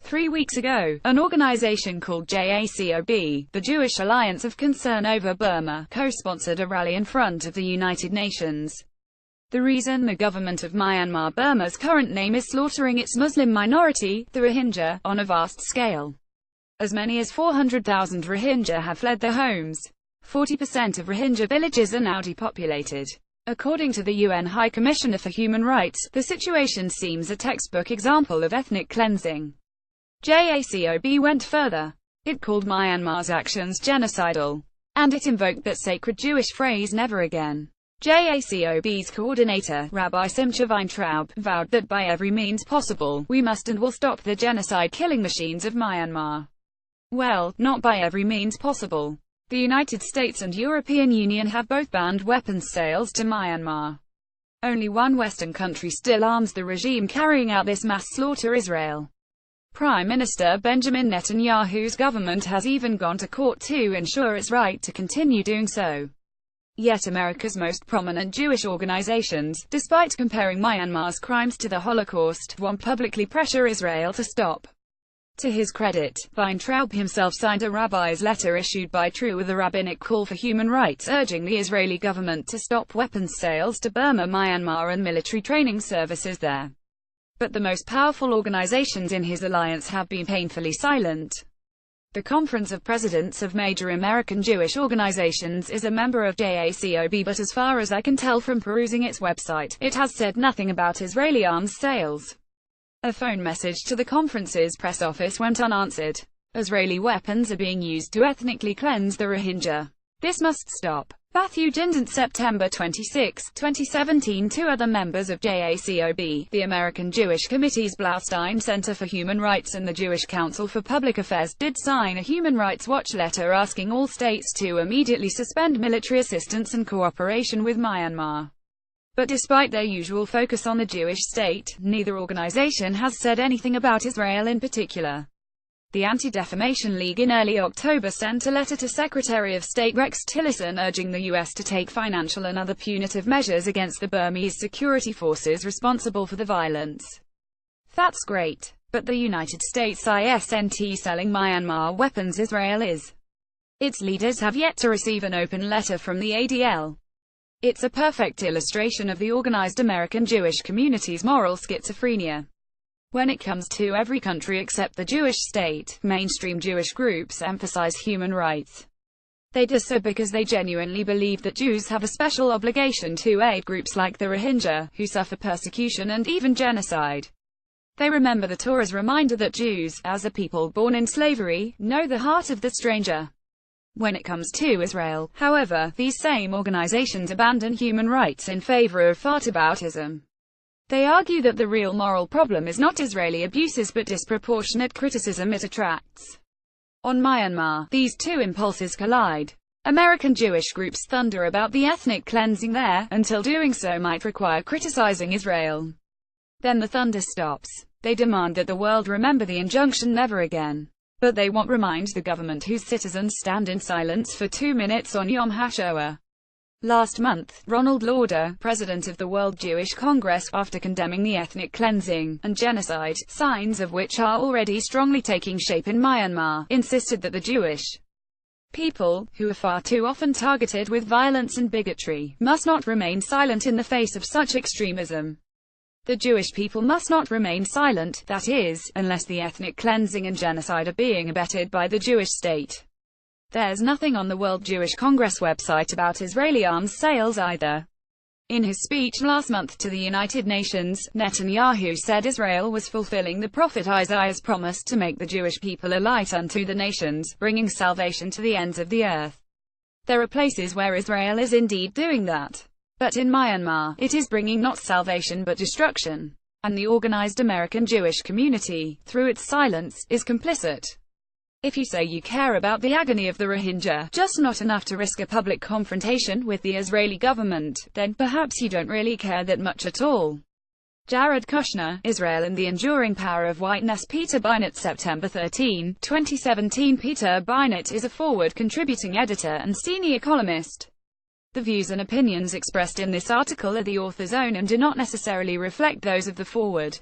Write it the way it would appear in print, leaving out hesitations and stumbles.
3 weeks ago, an organization called JACOB, the Jewish Alliance of Concern Over Burma, co-sponsored a rally in front of the United Nations. The reason the government of Myanmar, Burma's current name, is slaughtering its Muslim minority, the Rohingya, on a vast scale. As many as 400,000 Rohingya have fled their homes. 40% of Rohingya villages are now depopulated. According to the UN High Commissioner for Human Rights, the situation seems a textbook example of ethnic cleansing. JACOB went further. It called Myanmar's actions genocidal. And it invoked that sacred Jewish phrase, never again. JACOB's coordinator, Rabbi Simcha Weintraub, vowed that by every means possible, we must and will stop the genocide-killing machines of Myanmar. Well, not by every means possible. The United States and European Union have both banned weapons sales to Myanmar. Only one Western country still arms the regime carrying out this mass slaughter: Israel. Prime Minister Benjamin Netanyahu's government has even gone to court to ensure its right to continue doing so. Yet America's most prominent Jewish organizations, despite comparing Myanmar's crimes to the Holocaust, won't publicly pressure Israel to stop. To his credit, Weintraub himself signed a rabbi's letter issued by True with a rabbinic call for human rights, urging the Israeli government to stop weapons sales to Burma, Myanmar, and military training services there. But the most powerful organizations in his alliance have been painfully silent. The Conference of Presidents of Major American Jewish Organizations is a member of JACOB, but as far as I can tell from perusing its website, it has said nothing about Israeli arms sales. A phone message to the conference's press office went unanswered. Israeli weapons are being used to ethnically cleanse the Rohingya. This must stop. Matthew Dindon, September 26, 2017. Two other members of JACOB, the American Jewish Committee's Blaustein Center for Human Rights and the Jewish Council for Public Affairs, did sign a Human Rights Watch letter asking all states to immediately suspend military assistance and cooperation with Myanmar. But despite their usual focus on the Jewish state, neither organization has said anything about Israel in particular. The Anti-Defamation League in early October sent a letter to Secretary of State Rex Tillerson urging the U.S. to take financial and other punitive measures against the Burmese security forces responsible for the violence. That's great. But the United States isn't selling Myanmar weapons. Israel is. Its leaders have yet to receive an open letter from the ADL. It's a perfect illustration of the organized American Jewish community's moral schizophrenia. When it comes to every country except the Jewish state, mainstream Jewish groups emphasize human rights. They do so because they genuinely believe that Jews have a special obligation to aid groups like the Rohingya, who suffer persecution and even genocide. They remember the Torah's reminder that Jews, as a people born in slavery, know the heart of the stranger. When it comes to Israel, however, these same organizations abandon human rights in favor of whataboutism. They argue that the real moral problem is not Israeli abuses but disproportionate criticism it attracts. On Myanmar, these two impulses collide. American Jewish groups thunder about the ethnic cleansing there, until doing so might require criticizing Israel. Then the thunder stops. They demand that the world remember the injunction never again. But they won't remind the government whose citizens stand in silence for 2 minutes on Yom HaShoah. Last month, Ronald Lauder, president of the World Jewish Congress, after condemning the ethnic cleansing and genocide, signs of which are already strongly taking shape in Myanmar, insisted that the Jewish people, who are far too often targeted with violence and bigotry, must not remain silent in the face of such extremism. The Jewish people must not remain silent, that is, unless the ethnic cleansing and genocide are being abetted by the Jewish state. There's nothing on the World Jewish Congress website about Israeli arms sales either. In his speech last month to the United Nations, Netanyahu said Israel was fulfilling the prophet Isaiah's promise to make the Jewish people a light unto the nations, bringing salvation to the ends of the earth. There are places where Israel is indeed doing that. But in Myanmar, it is bringing not salvation but destruction. And the organized American Jewish community, through its silence, is complicit. If you say you care about the agony of the Rohingya, just not enough to risk a public confrontation with the Israeli government, then perhaps you don't really care that much at all. Jared Kushner, Israel and the Enduring Power of Whiteness. Peter Beinart, September 13, 2017. Peter Beinart is a Forward contributing editor and senior columnist. The views and opinions expressed in this article are the author's own and do not necessarily reflect those of the Forward.